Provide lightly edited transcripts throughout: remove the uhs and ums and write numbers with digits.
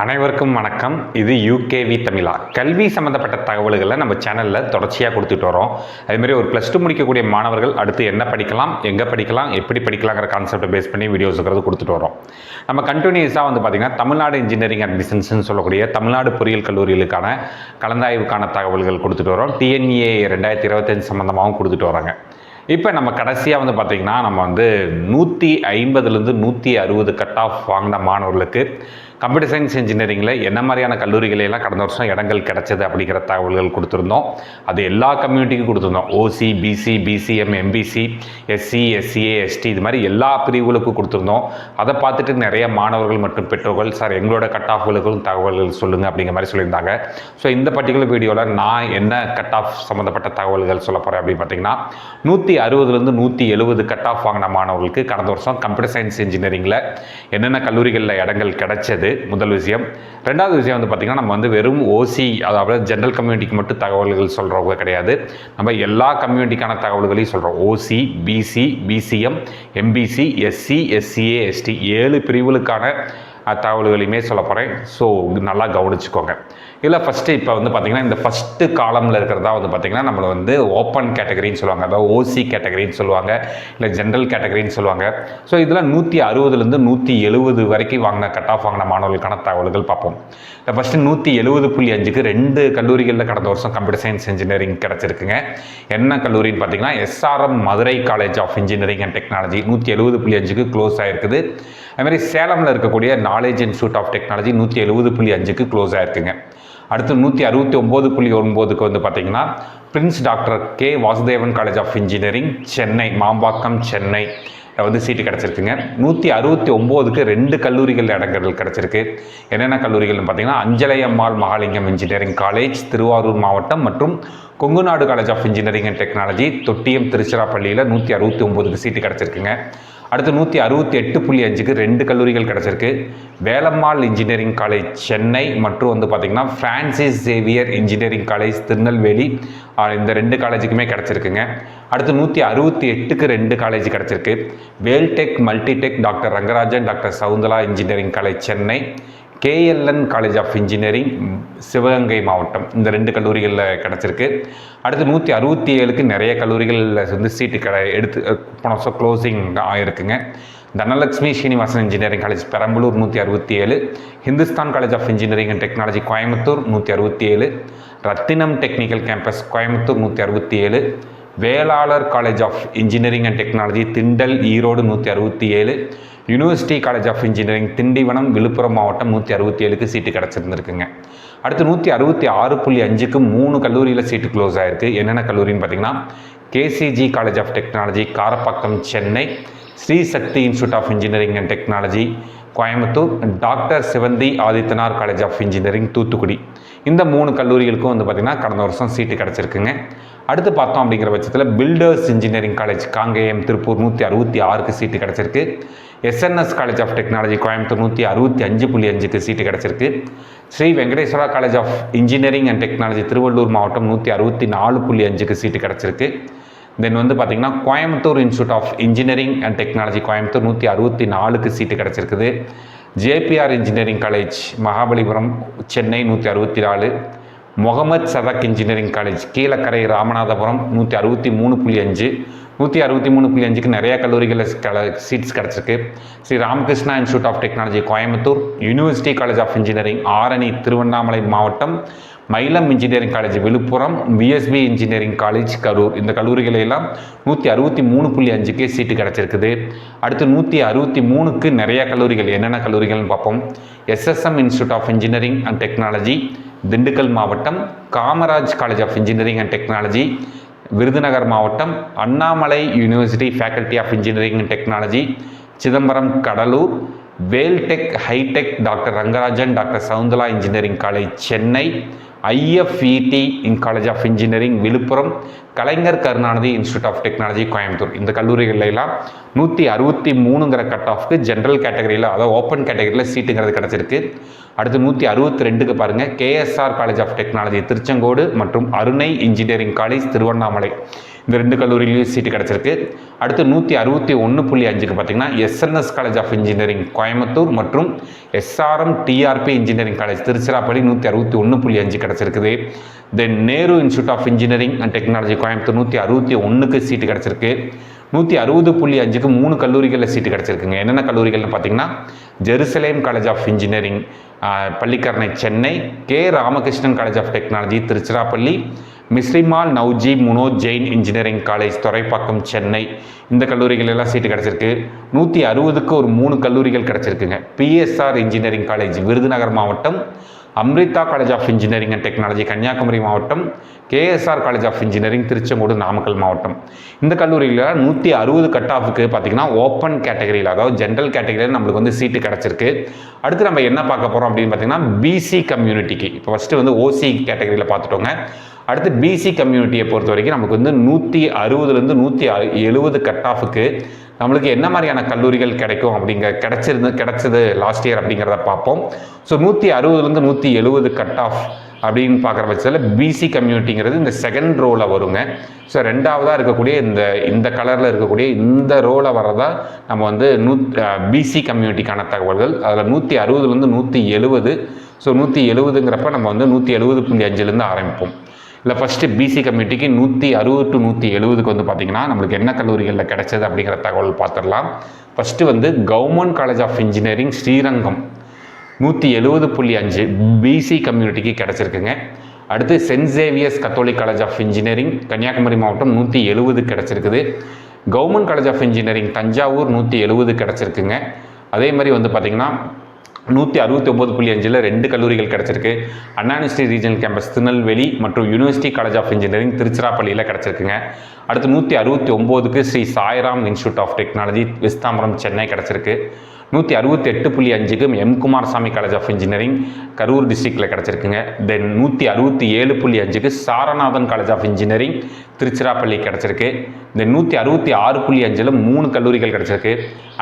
அனைவருக்கும் வணக்கம். இது யூகேவி தமிழா. கல்வி சம்மந்தப்பட்ட தகவல்களை நம்ம சேனலில் தொடர்ச்சியாக கொடுத்துட்டு வரோம். அதேமாதிரி ஒரு +2 முடிக்கக்கூடிய மாணவர்கள் அடுத்து என்ன படிக்கலாம், எங்கே படிக்கலாம், எப்படி படிக்கலாங்கிற கான்செப்டை பேஸ் பண்ணி வீடியோஸுங்கிறது கொடுத்துட்டு வரோம். நம்ம கண்டினியூஸாக பார்த்திங்கன்னா தமிழ்நாடு இன்ஜினியரிங் அட்மிஷன்ஸ்னு சொல்லக்கூடிய தமிழ்நாடு பொறியியல் கல்லூரிகளுக்கான கலந்தாய்வுக்கான தகவல்கள் கொடுத்துட்டு வரோம். டிஎன்ஏ 2025 சம்மந்தமாகவும் கொடுத்துட்டு வராங்க. இப்போ நம்ம கடைசியாக பார்த்திங்கன்னா நம்ம 150லேருந்து 160 கட் ஆஃப் வாங்கின மாணவர்களுக்கு கம்ப்யூட்டர் சயின்ஸ் இன்ஜினியரிங்கில் என்ன மாதிரியான கல்லூரிகளெல்லாம் கடந்த வருஷம் இடங்கள் கிடைச்சது அப்படிங்கிற தகவல்கள் கொடுத்துருந்தோம். அது எல்லா கம்யூனிட்டிக்கும் கொடுத்துருந்தோம். OC, BC, BCM, MBC, SC, SCA, ST இது மாதிரி எல்லா பிரிவுகளுக்கும் கொடுத்துருந்தோம். அதை பார்த்துட்டு நிறைய மாணவர்கள் மற்றும் பெற்றோர்கள் சார் எங்களோட கட் ஆஃப்களுக்கும் தகவல்கள் சொல்லுங்கள் அப்படிங்கிற மாதிரி சொல்லியிருந்தாங்க. ஸோ இந்த பர்டிகுலர் வீடியோவில் நான் என்ன கட் ஆஃப் சம்மந்தப்பட்ட தகவல்கள் சொல்ல போகிறேன் அப்படின்னு பார்த்தீங்கன்னா 160லேருந்து 170 கட் ஆஃப் வாங்கின மாணவர்களுக்கு கடந்த வருஷம் கம்ப்யூட்டர் சயின்ஸ் இன்ஜினியரிங்கில் என்னென்ன கல்லூரிகளில் இடங்கள் கிடைச்சது முதல் விஷயம். ரெண்டாவது விஷயம் பார்த்திங்கன்னா நம்ம வெறும் ஓசி, அதாவது ஜென்ரல் கம்யூனிட்டிக்கு மட்டும் தகவல்கள் சொல்கிறவங்க கிடையாது. நம்ம எல்லா கம்யூனிட்டிக்கான தகவல்களையும் சொல்கிறோம். OC, BC, BCM, MBC, SC, SCA, ST 7 பிரிவுகளுக்கான தகவல்களையுமே சொல்ல போகிறேன். ஸோ நல்லா கவனிச்சுக்கோங்க. இல்லை ஃபஸ்ட்டு இப்போ பார்த்திங்கன்னா இந்த ஃபஸ்ட்டு காலமில் இருக்கிறதா பார்த்திங்கன்னா நம்மளை ஓப்பன் கேட்டகரின்னு சொல்லுவாங்க, அதாவது ஓசி கேட்டகரின்னு சொல்லுவாங்க, இல்லை ஜென்ரல் கேட்டகரின்னு சொல்லுவாங்க. ஸோ இதில் 160லேருந்து 170 வரைக்கும் வாங்கின கட் ஆஃப் வாங்கின மாணவர்களுக்கான தகவல்கள் பார்ப்போம். இப்போ ஃபஸ்ட்டு 170.5க்கு 2 கல்லூரிகளில் கடந்த வருஷம் கம்ப்யூட்டர் சயின்ஸ் இன்ஜினியரிங் கிடச்சிருக்குங்க. என்ன கல்லூரின்னு பார்த்தீங்கன்னா SRM Madurai college of engineering and technology 170.5க்கு க்ளோஸ் ஆகிருக்குது. அதுமாதிரி சேலமில் இருக்கக்கூடிய நாலேஜ் இன்ஸ்டியூட் ஆஃப் டெக்னாலஜி 170.5க்கு க்ளோஸ் ஆகிருக்குங்க. அடுத்து 169.9க்கு பார்த்தீங்கன்னா prince doctor K Vasudevan college of engineering Chennai, Mambakkam, Chennai seat கிடச்சிருக்குங்க. 169க்கு 2 கல்லூரிகள் இடங்கள் கிடச்சிருக்கு. என்னென்ன கல்லூரிகள்னு பார்த்தீங்கன்னா அஞ்சலையம்மாள் மகாலிங்கம் இன்ஜினியரிங் காலேஜ் திருவாரூர் மாவட்டம் மற்றும் Kongunadu college of engineering and technology Thottiyam திருச்சிராப்பள்ளியில் 169க்கு சீட்டு கிடச்சிருக்குங்க. அடுத்து 168.5க்கு 2 கல்லூரிகள் கிடச்சிருக்கு. வேலம்மாள் இன்ஜினியரிங் காலேஜ் சென்னை மற்றும் பார்த்திங்கன்னா Francis Xavier engineering college Tirunelveli, இந்த 2 காலேஜுக்குமே கிடச்சிருக்குங்க. அடுத்து 168க்கு 2 காலேஜ் கிடச்சிருக்கு. Veltech multi tech doctor Rangarajan doctor Saundala engineering college Chennai, KLN college of engineering Sivaganga மாவட்டம், இந்த 2 கல்லூரிகளில் கிடச்சிருக்கு. அடுத்து 167க்கு நிறைய கல்லூரிகளில் சீட்டு எடுத்து போன வருஷம் க்ளோசிங் ஆகிருக்குங்க. Dhanalakshmi Srinivasan engineering college Perambalur 167, Hindustan college of engineering and technology Coimbatore 167, Rathinam technical campus Coimbatore 167, Velalar college of engineering and technology Thindal Erode 167, university college of engineering Tindivanam Villupuram மாவட்டம் 167க்கு சீட்டு கிடச்சிருந்துருக்குங்க. அடுத்து 166.5க்கு 3 கல்லூரியில் சீட்டு க்ளோஸ் ஆகிருக்கு. என்னென்ன கல்லூரின்னு பார்த்தீங்கன்னா KCG college of technology Karapakkam Chennai, Sri Sakthi institute of engineering and technology Coimbatore, doctor Sivanthi Adithanar college of engineering Thoothukudi. இந்த 3 கல்லூரிகளுக்கும் பார்த்திங்கன்னா கடந்த வருஷம் சீட்டு கிடச்சிருக்குங்க. அடுத்து பார்த்தோம் அப்படிங்கிற பட்சத்தில் builders engineering college Kangeyam Tiruppur 166க்கு சீட்டு கிடச்சிருக்கு. SNS college of technology Coimbatore 165.5க்கு சீட்டு கிடச்சிருக்கு. Sri Venkateswara college of engineering and technology Tiruvallur மாவட்டம் 164.5க்கு சீட்டு கிடச்சிருக்கு. தென் பார்த்திங்கன்னா Coimbatore institute of engineering and technology Coimbatore 164க்கு சீட்டு கிடச்சிருக்குது. JPR engineering college Mahabalipuram Chennai 164, Mohamed Sathak engineering college Kilakarai Ramanathapuram 163.5, 163.5க்கு நிறைய கல்லூரிகளில் சீட்ஸ் கிடச்சிருக்கு. Sri Ramakrishna institute of technology Coimbatore, university college of engineering Arani Tiruvannamalai மாவட்டம், Mailam engineering college Villupuram, VSB engineering college Karur, இந்த கல்லூரிகளெல்லாம் 163.5க்கு சீட்டு கிடச்சிருக்குது. அடுத்து 163க்கு நிறைய கல்லூரிகள் என்னென்ன கல்லூரிகள்னு பார்ப்போம். SSM institute of engineering and technology Dindigul மாவட்டம், Kamaraj college of engineering and technology Virudhunagar மாவட்டம், Annamalai university faculty of engineering and technology Chidambaram Cuddalore, Veltech hi tech doctor Rangarajan doctor Saundala engineering college Chennai, IFET college of engineering Villupuram, Kalaignar Karunanidhi institute of technology Coimbatore, இந்த கல்லூரிகளெல்லாம் 163ங்கிற கட் ஆஃப்க்கு ஜென்ரல் கேட்டகரியில், அதாவது open கேட்டகரியில் சீட்டுங்கிறது கிடச்சிருக்கு. அடுத்து 162க்கு பாருங்கள், KSR college of technology Tiruchengode மற்றும் அருணை இன்ஜினியரிங் காலேஜ் திருவண்ணாமலை, இந்த 2 கல்லூரியிலையும் சீட்டு கிடச்சிருக்கு. அடுத்து 161.5க்கு பார்த்தீங்கன்னா SNS college of engineering Coimbatore மற்றும் SRM TRP engineering college Tiruchirappalli 161.5 கிடச்சிருக்குது. Then Nehru institute of engineering and technology Coimbatore 161க்கு சீட்டு கிடச்சிருக்கு. 160.5க்கு 3 கல்லூரிகளில் சீட்டு கிடச்சிருக்குங்க. என்னென்ன கல்லூரிகள்னு பார்த்தீங்கன்னா Jerusalem college of engineering Pallikaranai Chennai, K Ramakrishnan college of technology Tiruchirappalli, Misrimal Navaji Munoth Jain engineering college Thuraipakkam Chennai, இந்த கல்லூரிகள் எல்லாம் சீட்டு கிடச்சிருக்கு. 160க்கு ஒரு 3 கல்லூரிகள் கிடச்சிருக்குங்க. பிஎஸ்ஆர் இன்ஜினியரிங் காலேஜ் விருதுநகர் மாவட்டம், Amrita college of engineering and technology Kanniyakumari மாவட்டம், KSR college of engineering Tiruchengode Namakkal மாவட்டம், இந்த கல்லூரியில் 160 கட் ஆஃபுக்கு பார்த்தீங்கன்னா ஓப்பன் கேட்டகரியில், அதாவது ஜென்ரல் கேட்டகரியில் நம்மளுக்கு வந்து சீட்டு கிடச்சிருக்கு. அடுத்து நம்ம என்ன பார்க்க போகிறோம் அப்படின்னு பார்த்தீங்கன்னா பிசி கம்யூனிட்டிக்கு. இப்போ ஃபஸ்ட்டு வந்து ஓசி கேட்டகரியில் பார்த்துட்டோங்க. அடுத்து பிசி கம்யூனிட்டியை பொறுத்த வரைக்கும் நமக்கு வந்து 160லேருந்து 170 கட் ஆஃபுக்கு நம்மளுக்கு என்ன மாதிரியான கல்லூரிகள் கிடைக்கும் கிடைச்சது லாஸ்ட் இயர் அப்படிங்கிறத பார்ப்போம். ஸோ 160லேருந்து 170 கட் ஆஃப் அப்படின்னு பார்க்குற பட்சத்தில் பிசி கம்யூனிட்டிங்கிறது இந்த செகண்ட் ரோவில் வருங்க. ஸோ ரெண்டாவதாக இருக்கக்கூடிய இந்த கலரில் இருக்கக்கூடிய இந்த ரோவில் வரதா நம்ம வந்து பிசி கம்யூனிட்டிக்கான தகவல்கள். அதில் 160லேருந்து 170. ஸோ 170ங்கிறப்ப நம்ம வந்து 170.5லேருந்து ஆரம்பிப்போம். இல்லை ஃபஸ்ட்டு பிசி கம்யூனிட்டிக்கு 160 to 170க்கு வந்து பார்த்திங்கன்னா நம்மளுக்கு என்ன கல்லூரிகளில் கிடைச்சது அப்படிங்கிற தகவல் பார்த்துடலாம். ஃபஸ்ட்டு வந்து government college of engineering Srirangam 170.5 BC கம்யூனிட்டிக்கு கிடச்சிருக்குங்க. அடுத்து saint Xavier's Catholic college of engineering Kanniyakumari மாவட்டம் 170 கிடச்சிருக்குது. Government college of engineering Thanjavur 170 கிடச்சிருக்குங்க. அதே மாதிரி வந்து பார்த்திங்கன்னா 169.5ல் 2 கல்லூரிகள் கிடச்சிருக்கு. Anna university regional campus Tirunelveli மற்றும் யூனிவர்சிட்டி காலேஜ் ஆஃப் இன்ஜினியரிங் திருச்சிராப்பள்ளியில் கிடச்சிருக்குங்க. அடுத்து 169க்கு Sri Sairam institute of technology West Tambaram Chennai கிடச்சிருக்கு. 168.5க்கு M Kumarasamy college of engineering Karur டிஸ்ட்ரிக்டில் கிடச்சிருக்குங்க. தென் 167.5க்கு Saranathan college of engineering Tiruchirappalli கிடச்சிருக்கு. தென் 166.5ல் 3 கல்லூரிகள் கிடச்சிருக்கு.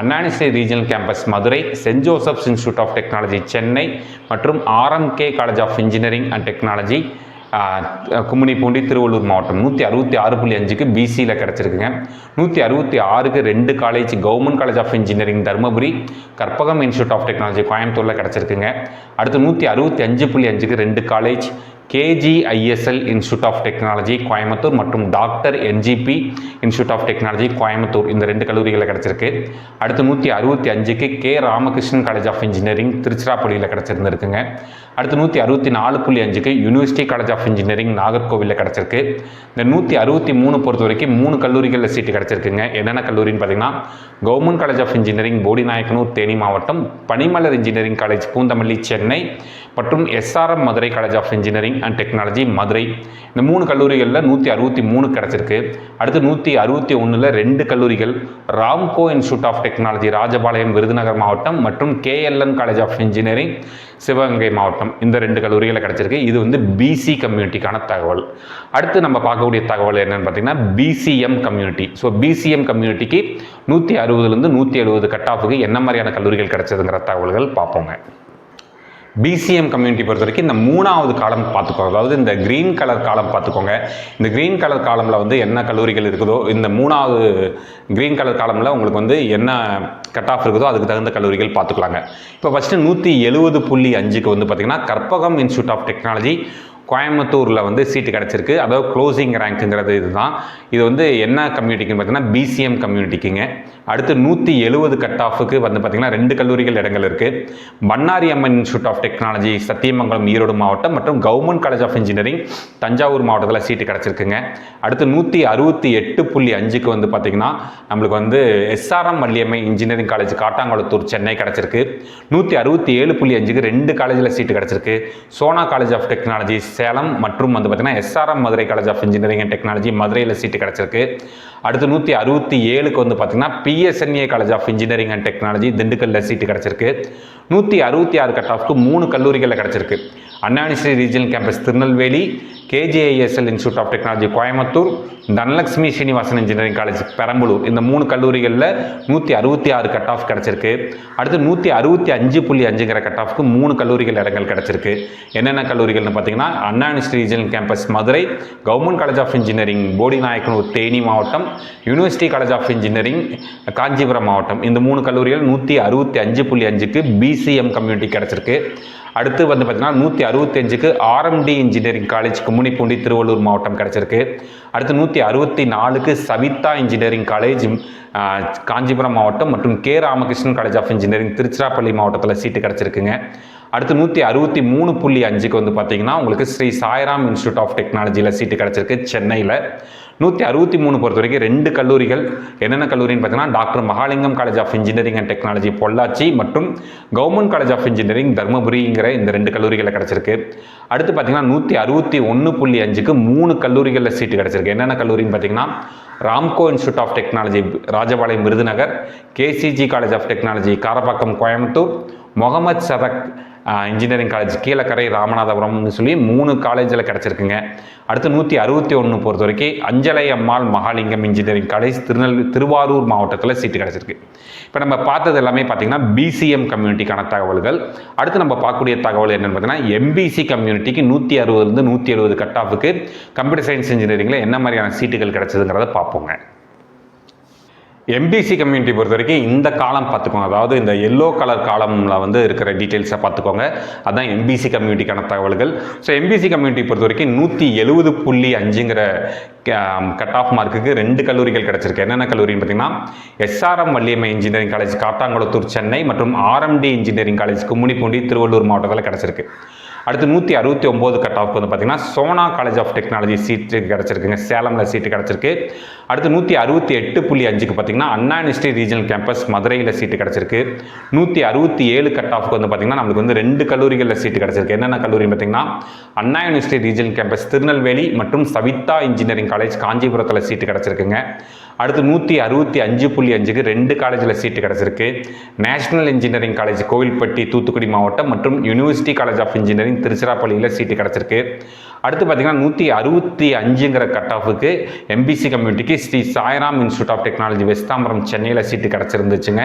Anna university regional campus Madurai, saint Joseph's institute of technology Chennai மற்றும் RMK college of engineering and technology Gummidipoondi Tiruvallur மாவட்டம் 166.5க்கு பிசியில் கிடச்சிருக்குங்க. 166க்கு 2 college government college of engineering Dharmapuri, Karpagam institute of technology கோயம்புத்தூரில் கிடச்சிருக்குங்க. அடுத்து 165.5க்கு 2 college KGISL institute of technology Coimbatore மற்றும் doctor NGP institute of technology Coimbatore, இந்த 2 கல்லூரிகளில் கிடச்சிருக்கு. அடுத்து 165க்கு K Ramakrishnan college of engineering திருச்சிராப்பள்ளியில் கிடச்சிருந்துருக்குங்க. அடுத்து 164.5க்கு யூனிவர்சிட்டி காலேஜ் ஆஃப் இன்ஜினியரிங் நாகர்கோவிலில் கிடச்சிருக்கு. இந்த 163 பொறுத்த வரைக்கும் 3 கல்லூரிகளில் சீட்டு கிடச்சிருக்குங்க. என்னென்ன கல்லூரின்னு பார்த்தீங்கன்னா government college of engineering Bodinayakanur Theni மாவட்டம், பனிமலர் இன்ஜினியரிங் காலேஜ் பூந்தமல்லி சென்னை மற்றும் SRM Madurai college of engineering and technology Madurai, இந்த 3 கல்லூரிகளில் 163 கிடச்சிருக்கு. அடுத்து 161ல் 2 கல்லூரிகள் Ramco institute of technology Rajapalayam Virudhunagar மாவட்டம் மற்றும் KLN college of engineering Sivaganga மாவட்டம், இந்த 2 கல்லூரிகளில் கிடச்சிருக்கு. இது வந்து பிசி கம்யூனிட்டிக்கான தகவல். அடுத்து நம்ம பார்க்கக்கூடிய தகவல் என்னென்னு பார்த்தீங்கன்னா பிசிஎம் கம்யூனிட்டி. ஸோ பிசிஎம் கம்யூனிட்டிக்கு 160லேருந்து 170 கட் ஆஃபுக்கு என்ன மாதிரியான கல்லூரிகள் கிடச்சதுங்கிற தகவல்கள் பார்ப்போங்க. பிசிஎம் கம்யூனிட்டி பொறுத்த வரைக்கும் இந்த 3வது காலம் பார்த்துக்கோங்க, அதாவது இந்த க்ரீன் கலர் காலம் பார்த்துக்கோங்க. இந்த க்ரீன் கலர் காலமில் வந்து என்ன கல்லூரிகள் இருக்குதோ, இந்த 3வது க்ரீன் கலர் காலமில் உங்களுக்கு வந்து என்ன கட் ஆஃப் இருக்குதோ அதுக்கு தகுந்த கல்லூரிகள் பார்த்துக்கலாங்க. இப்போ ஃபஸ்ட்டு 170.5க்கு வந்து பார்த்திங்கன்னா கற்பகம் இன்ஸ்டியூட் ஆஃப் டெக்னாலஜி கோயம்புத்தூரில் வந்து சீட்டு கிடச்சிருக்கு. அதாவது க்ளோசிங் ரேங்க்குங்கிறது இதுதான். இது வந்து என்ன கம்யூனிட்டிக்குன்னு பார்த்தீங்கன்னா பிசிஎம் கம்யூனிட்டிக்குங்க. அடுத்து 170 கட் ஆஃபுக்கு வந்து பார்த்திங்கன்னா 2 கல்லூரிகள் இடங்கள் இருக்குது. Bannari Amman institute of technology Sathyamangalam Erode மாவட்டம் மற்றும் government college of engineering Thanjavur மாவட்டத்தில் சீட்டு கிடச்சிருக்குங்க. அடுத்து 168.5க்கு வந்து பார்த்திங்கன்னா நம்மளுக்கு வந்து SRM Valliammai engineering college Kattankulathur Chennai கிடச்சிருக்கு. 167.5க்கு 2 காலேஜில் சீட்டு கிடச்சிருக்கு. Sona college of technology Salem மற்றும் வந்து பார்த்திங்கன்னா SRM Madurai college of engineering and technology மதுரையில் சீட்டு கிடச்சிருக்கு. அடுத்து 167க்கு வந்து பார்த்திங்கன்னா PSNA college of engineering and technology திண்டுக்கல்லில் சீட்டு கிடச்சிருக்கு. 166 கட் ஆஃப்க்கு 3 கல்லூரிகளில் கிடச்சிருக்கு. Anna university regional campus Tirunelveli, KJISL institute of technology Coimbatore, Dhanalakshmi Srinivasan engineering college Perambalur, இந்த 3 கல்லூரிகளில் 166 கட் ஆஃப் கிடச்சிருக்கு. அடுத்து 165.5ங்கிற கட் ஆஃப்க்கு 3 கல்லூரிகள் இடங்கள் கிடச்சிருக்கு. என்னென்ன கல்லூரிகள்னு பார்த்தீங்கன்னா Anna university regional campus Madurai, government college of engineering Bodinayakanur Theni மாவட்டம், university college of engineering Kanchipuram மாவட்டம், இந்த 3 கல்லூரிகள் 165.5க்கு BCM கம்யூனிட்டி கிடச்சிருக்கு. அடுத்து வந்து பார்த்தீங்கன்னா 165க்கு RMD engineering college Gummidipoondi Tiruvallur மாவட்டம் கிடச்சிருக்கு. அடுத்து 164க்கு சவிதா இன்ஜினியரிங் காலேஜ் காஞ்சிபுரம் மாவட்டம் மற்றும் Ramakrishnan college of engineering Tiruchirappalli மாவட்டத்தில் சீட்டு கிடச்சிருக்குங்க. அடுத்து 163.5க்கு வந்து பார்த்தீங்கன்னா உங்களுக்கு ஸ்ரீ சாய்ராம் இன்ஸ்டியூட் ஆஃப் டெக்னாலஜியில் சீட்டு கிடச்சிருக்கு சென்னையில். 163 பொறுத்த வரைக்கும் 2 கல்லூரிகள் என்னென்ன கல்லூரின்னு பார்த்தீங்கன்னா doctor Mahalingam college of engineering and technology Pollachi மற்றும் கவர்மெண்ட் காலேஜ் ஆஃப் இன்ஜினியரிங் தர்மபுரிங்கிற இந்த 2 கல்லூரிகளில் கிடச்சிருக்கு. அடுத்து பார்த்தீங்கன்னா 161.5க்கு 3 கல்லூரிகளில் சீட்டு கிடச்சிருக்கு. என்னென்ன கல்லூரின்னு பார்த்தீங்கன்னா Ramco institute of technology Rajapalayam Virudhunagar, KCG college of technology Karapakkam Coimbatore, Mohamed Sathak engineering college Kilakarai ராமநாதபுரம்னு சொல்லி 3 காலேஜில் கிடச்சிருக்குங்க. அடுத்து 161 பொறுத்த வரைக்கும் அஞ்சலை அம்மாள் மகாலிங்கம் இன்ஜினியரிங் காலேஜ் திருவாரூர் மாவட்டத்தில் சீட்டு கிடச்சிருக்கு. இப்போ நம்ம பார்த்தது எல்லாமே பார்த்தீங்கன்னா BCM கம்யூனிட்டிக்கான தகவல்கள். அடுத்து நம்ம பார்க்கக்கூடிய தகவல் என்னென்னு பார்த்தீங்கன்னா MBC கம்யூனிட்டிக்கு 160லேருந்து 170 கட் ஆஃபுக்கு கம்ப்யூட்டர் சயின்ஸ் இன்ஜினியரிங்கில் என்ன மாதிரியான சீட்டுகள் கிடச்சதுங்கிறத பார்ப்போங்க. MBC கம்யூனிட்டி பொறுத்த வரைக்கும் இந்த காலம் பார்த்துக்கோங்க, அதாவது இந்த எல்லோ கலர் காலமில் வந்து இருக்கிற டீட்டெயில்ஸை பார்த்துக்கோங்க. அதுதான் MBC கம்யூனிட்டிக்கான தகவல்கள். ஸோ MBC கம்யூனிட்டி பொறுத்த வரைக்கும் 170.5ங்கிற கட் ஆஃப் மார்க்குக்கு 2 கல்லூரிகள் கிடச்சிருக்கு. என்னென்ன கல்லூரின்னு பார்த்தீங்கன்னா SRM Valliammai engineering college Kattankulathur Chennai மற்றும் RMD engineering college Gummidipoondi Tiruvallur மாவட்டத்தில் கிடச்சிருக்கு. அடுத்து 169 கட் ஆஃப் வந்து பார்த்தீங்கன்னா Sona college of technology seat கிடச்சிருக்குங்க, சேலமில் சீட்டு கிடச்சிருக்கு. அடுத்து 168.5க்கு பார்த்தீங்கன்னா அண்ணா யூனிவர்சிட்டி ரீஜனல் கேம்பஸ் மதுரையில் சீட்டு கிடச்சிருக்கு. 167 கட் ஆஃப்க்கு வந்து பார்த்தீங்கன்னா நம்மளுக்கு வந்து 2 கல்லூரிகளில் சீட்டு கிடச்சிருக்கு. என்னென்ன கல்லூரின்னு பார்த்தீங்கன்னா Anna university regional campus Tirunelveli மற்றும் சவிதா இன்ஜினியரிங் காலேஜ் காஞ்சிபுரத்தில் சீட்டு கிடச்சிருக்குங்க. அடுத்து 165.5க்கு 2 காலேஜில் சீட்டு கிடச்சிருக்கு. National engineering college Kovilpatti Thoothukudi மாவட்டம் மற்றும் யூனிவர்சிட்டி காலேஜ் ஆஃப் இன்ஜினியரிங் திருச்சிராப்பள்ளியில் சீட்டு கிடச்சிருக்கு. அடுத்து பார்த்தீங்கன்னா 165ங்கிற கட் ஆஃபுக்கு MBC கம்யூனிட்டிக்கு Sri Sairam institute of technology West Tambaram சென்னையில் சீட்டு கிடச்சிருந்துச்சுங்க.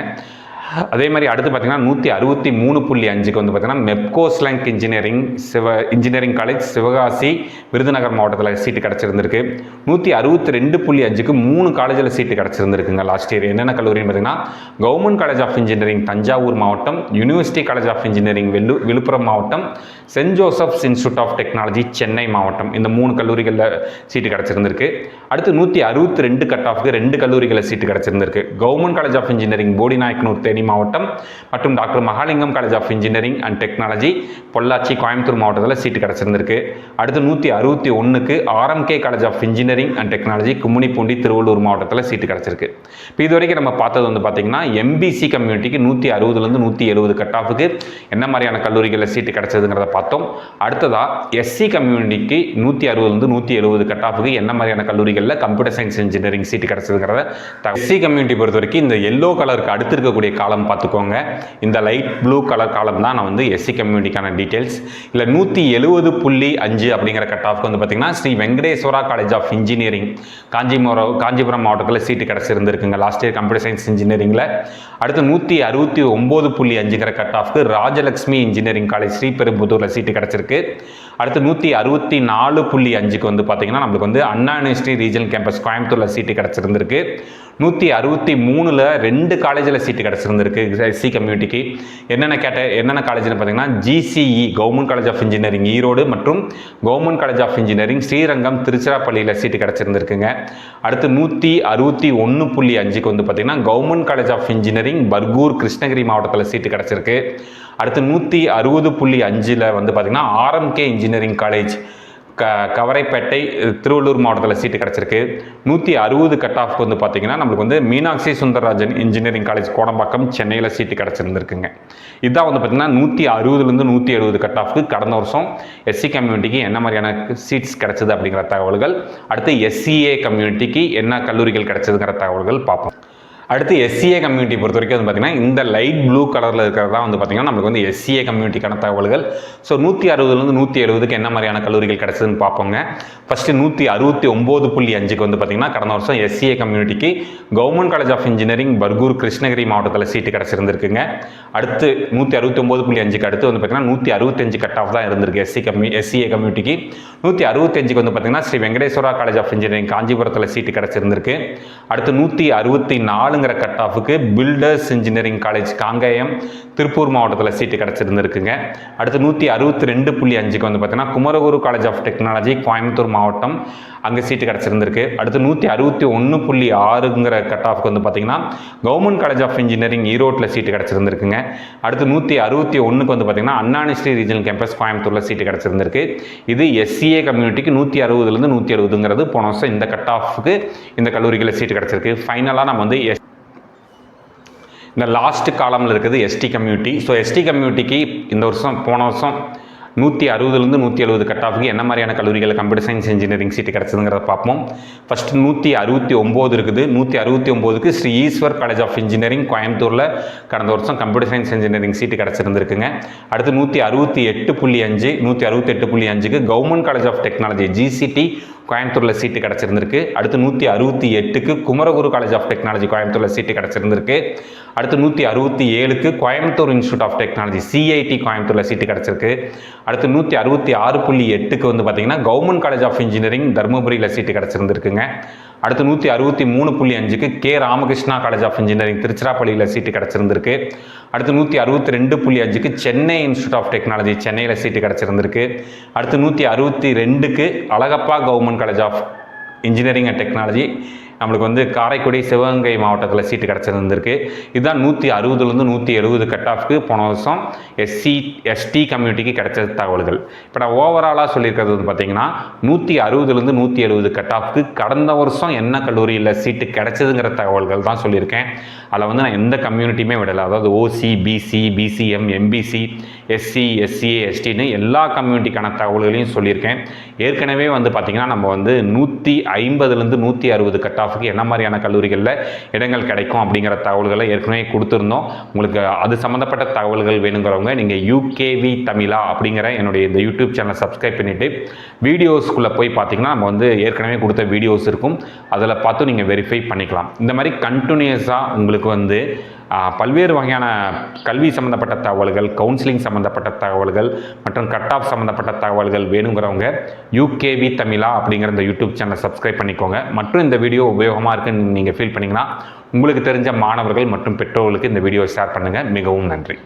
அதே மாதிரி அடுத்து பார்த்தீங்கன்னா 163.5க்கு வந்து பார்த்தீங்கன்னா மெப்கோஸ்லங்க் இன்ஜினியரிங் காலேஜ் சிவகாசி விருதுநகர் மாவட்டத்தில் சீட்டு கிடச்சிருந்திருக்கு. 162.5க்கு 3 காலேஜில் சீட்டு கிடச்சிருந்துருக்குங்க லாஸ்ட் இயர். என்னென்ன கல்லூரின்னு பார்த்தீங்கன்னா government college of engineering Thanjavur மாவட்டம், university college of engineering Villupuram மாவட்டம், saint Joseph's institute of technology Chennai மாவட்டம், இந்த 3 கல்லூரிகளில் சீட்டு கிடச்சிருந்திருக்கு. அடுத்து 162 கட் ஆஃப்க்கு 2 கல்லூரிகளில் சீட்டு கிடச்சிருந்திருக்கு. Government college of engineering Bodinayakanur Theni மாவட்டம் மற்றும் doctor Mahalingam college of engineering and technology Pollachi Coimbatore மாவட்டத்தில் சீட்டு கிடச்சிருந்திருக்கு. அடுத்து 161க்கு RMK college of engineering and technology Gummidipoondi Tiruvallur மாவட்டத்தில் சீட்டு கிடச்சிருக்கு. இப்போ இது வரைக்கும் நம்ம பார்த்தது வந்து பார்த்தீங்கன்னா MBC கம்யூனிட்டிக்கு 160லேருந்து 170 கட் ஆஃபுக்கு என்ன மாதிரியான கல்லூரிகளில் சீட்டு கிடச்சதுங்கிறத பார்த்தோம். அடுத்ததா SC கம்யூனிட்டிக்கு 160லேருந்து 170 கட் ஆஃபுக்கு என்ன மாதிரியான கல்லூரிகளில் computer science engineering seat கிடச்சதுங்கிறத SC community பொறுத்த வரைக்கும் இந்த எல்லோ கலருக்கு அடுத்து இருக்கக்கூடிய காலம் பார்த்துக்கோங்க. இந்த லைட் ப்ளூ கலர் காலம் தான் நான் வந்து SC கம்யூனிட்டிக்கான டீட்டெயில்ஸ். இல்லை 170.5 அப்படிங்கிற கட் ஆஃப்க்கு வந்து பார்த்தீங்கன்னா Sri Venkateswara college of engineering Kanchipuram மாவட்டத்தில் சீட்டு கிடச்சிருந்துருக்குங்க லாஸ்ட் இயர் கம்ப்யூட்டர் சயின்ஸ் இன்ஜினியரிங்கில். அடுத்து 169.5ங்கிற கட் ஆஃப்க்கு ராஜலட்சுமி இன்ஜினியரிங் காலேஜ் ஸ்ரீபெரும்புதூரில் சீட்டு கிடச்சிருக்கு. அடுத்து 164.5க்கு வந்து பார்த்தீங்கன்னா நம்மளுக்கு வந்து அண்ணா யூனிவர்சிட்டி ரீஜனல் கேம்பஸ் கோயம்புத்தூரில் சீட்டு கிடச்சிருந்திருக்கு. 163ல் 2 காலேஜில் சீட்டு கிடச்சிருந்திருக்கு SC கம்யூனிட்டிக்கு. என்னென்ன காலேஜ்னு பார்த்தீங்கன்னா GCE government college of engineering Erode மற்றும் government college of engineering Srirangam திருச்சிராப்பள்ளியில் சீட்டு கிடச்சிருந்திருக்குங்க. அடுத்து 161.5க்கு வந்து பார்த்தீங்கன்னா government college of engineering Bargur Krishnagiri மாவட்டத்தில் சீட்டு கிடச்சிருக்கு. அடுத்து 160.5ல் வந்து பார்த்தீங்கன்னா RMK engineering college Kavaraipettai Tiruvallur மாவட்டத்தில் சீட்டு கிடச்சிருக்கு. 160 கட் ஆஃப்க்கு வந்து பார்த்தீங்கன்னா நம்மளுக்கு வந்து மீனாட்சி சுந்தரராஜன் இன்ஜினியரிங் காலேஜ் கோடம்பாக்கம் சென்னையில் சீட்டு கிடச்சிருந்துருக்குங்க. இதுதான் வந்து பார்த்தீங்கன்னா 160லேருந்து 170 கட் ஆஃப்க்கு கடந்த வருஷம் SC கம்யூனிட்டிக்கு என்ன மாதிரியான சீட்ஸ் கிடச்சிது அப்படிங்கிற தகவல்கள். அடுத்து SCA கம்யூனிட்டிக்கு என்ன கல்லூரிகள் கிடச்சதுங்கிற தகவல்கள் பார்ப்போம். அடுத்து எஸ்சிஏ கம்யூனிட்டி பொறுத்த வரைக்கும் வந்து பார்த்தீங்கன்னா இந்த லைட் ப்ளூ கலரில் இருக்கிறதா வந்து பார்த்தீங்கன்னா நம்மளுக்கு வந்து எஸ்சிஏ கம்யூனிட்டிக்கான தகவல்கள். ஸோ 160லேருந்து 170க்கு என்ன மாதிரியான கல்லூரிகள் கிடச்சதுன்னு பார்ப்போங்க. ஃபஸ்ட்டு 169.5க்கு வந்து பார்த்தீங்கன்னா கடந்த வருஷம் எஸ்சிஏ கம்யூனிட்டிக்கு government college of engineering Bargur Krishnagiri மாவட்டத்தில் சீட்டு கிடச்சிருந்துருக்குங்க. அடுத்து 169.5க்கு அடுத்து வந்து பார்த்தீங்கன்னா 165 கட் ஆஃப் தான் இருந்திருக்கு எஸ்சிஏ கம்யூனிட்டிக்கு. 165க்கு வந்து பார்த்தீங்கன்னா Sri Venkateswara college of engineering காஞ்சிபுரத்தில் சீட்டு கிடச்சிருந்திருக்கு. அடுத்து 164 கட் ஆஃபுக்கு builders engineering college Kangeyam Tiruppur மாவட்டத்தில் சீட்டு கிடச்சிருந்துருக்குங்க. அடுத்து 162.5க்கு வந்து பார்த்தீங்கன்னா Kumaraguru college of technology Coimbatore மாவட்டம் அங்கே சீட்டு கிடச்சிருந்திருக்கு. அடுத்து 161.6 கட் ஆஃப்க்கு வந்து பார்த்தீங்கன்னா கவர்மெண்ட் காலேஜ் ஆஃப் இன்ஜினியரிங் ஈரோட்டில் சீட்டு கிடச்சிருந்துருக்குங்க. அடுத்து 161க்கு வந்து பார்த்தீங்கன்னா அண்ணா யூனிவர்சிட்டி ரீஜனல் கேம்பஸ் கோயம்புத்தூரில் சீட்டு கிடச்சிருந்திருக்கு. இது எஸ்சிஏ கம்யூனிட்டிக்கு 160லேருந்து 170ங்கிறது போன வருஷம் இந்த கட் ஆஃப்க்கு இந்த கல்லூரிகளில் சீட்டு கிடச்சிருக்கு. ஃபைனலாக நம்ம வந்து இந்த லாஸ்ட் காலமில் இருக்குது எஸ்டி கம்யூனிட்டி. ஸோ எஸ்டி கம்யூனிட்டிக்கு இந்த வருஷம் போன வருஷம் 160லேருந்து 170 கட் ஆஃபுக்கு என்ன மாதிரியான கல்லூரிகளில் கம்ப்யூட்டர் சயின்ஸ் இன்ஜினியரிங் சீட்டு கிடச்சதுங்கிறத பார்ப்போம். ஃபஸ்ட்டு 169 இருக்குது. 169க்கு Sri Eshwar college of engineering கோயம்புத்தூரில் கடந்த வருஷம் கம்ப்யூட்டர் சயின்ஸ் இன்ஜினியரிங் சீட்டு கிடச்சிருந்துருக்குங்க. அடுத்து 168.5 168.5க்கு government college of technology GCT கோயம்புத்தூரில் சீட்டு கிடச்சிருந்திருக்கு. அடுத்து 168க்கு குமரகுரு காலேஜ் ஆஃப் டெக்னாலஜி கோயம்புத்தூரில் சீட்டு கிடச்சிருந்திருக்கு. அடுத்து 167க்கு Coimbatore institute of technology CIT கோயம்புத்தூரில் சீட்டு கிடச்சிருக்கு. அடுத்து 166.8க்கு வந்து பார்த்தீங்கன்னா கவர்மெண்ட் காலேஜ் ஆஃப் இன்ஜினியரிங் தருமபுரியில் சீட்டு கிடச்சிருந்துருக்குங்க. அடுத்து 163.5க்கு K Ramakrishna college of engineering திருச்சிராப்பள்ளியில் சீட்டு கிடச்சிருந்திருக்கு. அடுத்து 162.5க்கு சென்னை இன்ஸ்டியூட் ஆஃப் டெக்னாலஜி சென்னையில் சீட்டு கிடச்சிருந்திருக்கு. அடுத்து 162க்கு Alagappa government college of engineering and technology நம்மளுக்கு வந்து காரைக்குடி சிவகங்கை மாவட்டத்தில் சீட்டு கிடச்சிருந்திருக்கு. இதுதான் 160லேருந்து 170 கட் ஆஃப்க்கு போன வருஷம் எஸ்டி கம்யூனிட்டிக்கு கிடைச்ச தகவல்கள். இப்போ நான் ஓவராலாக சொல்லியிருக்கிறது வந்து பார்த்தீங்கன்னா 160லேருந்து 170 கட் ஆஃப்க்கு கடந்த வருஷம் என்ன கல்லூரியில் சீட்டு கிடைச்சதுங்கிற தகவல்கள் தான் சொல்லியிருக்கேன். அதில் வந்து நான் எந்த கம்யூனிட்டியுமே விடலை. அதாவது OC, BC, BCM, MBC, SC, SCA, எஸ்டின்னு எல்லா கம்யூனிட்டிக்கான தகவல்களையும் சொல்லியிருக்கேன். ஏற்கனவே வந்து பார்த்திங்கன்னா நம்ம வந்து 150லேருந்து 160 கட் ஆஃபுக்கு என்ன மாதிரியான கல்லூரிகளில் இடங்கள் கிடைக்கும் அப்படிங்கிற தகவல்களை ஏற்கனவே கொடுத்துருந்தோம். உங்களுக்கு அது சம்மந்தப்பட்ட தகவல்கள் வேணுங்கிறவங்க நீங்கள் யூகேவி தமிழா அப்படிங்கிற என்னுடைய இந்த யூடியூப் சேனலை சப்ஸ்கிரைப் பண்ணிவிட்டு வீடியோஸ்குள்ளே போய் பார்த்தீங்கன்னா நம்ம வந்து ஏற்கனவே கொடுத்த வீடியோஸ் இருக்கும். அதில் பார்த்து நீங்கள் வெரிஃபை பண்ணிக்கலாம். இந்த மாதிரி கண்டினியூஸாக உங்களுக்கு வந்து பல்வேறு வகையான கல்வி சம்மந்தப்பட்ட தகவல்கள், கவுன்சிலிங் சம்மந்தப்பட்ட தகவல்கள் மற்றும் கட் ஆஃப் சம்மந்தப்பட்ட தகவல்கள் வேணுங்கிறவங்க யூகேவி தமிழா அப்படிங்கிற இந்த யூடியூப் சேனலை சப்ஸ்கிரைப் பண்ணிக்கோங்க. மற்றும் இந்த வீடியோ உபயோகமாக இருக்குன்னு நீங்கள் ஃபீல் பண்ணிங்கன்னா உங்களுக்கு தெரிஞ்ச மாணவர்கள் மற்றும் பெற்றோர்களுக்கு இந்த வீடியோ ஷேர் பண்ணுங்கள். மிகவும் நன்றி.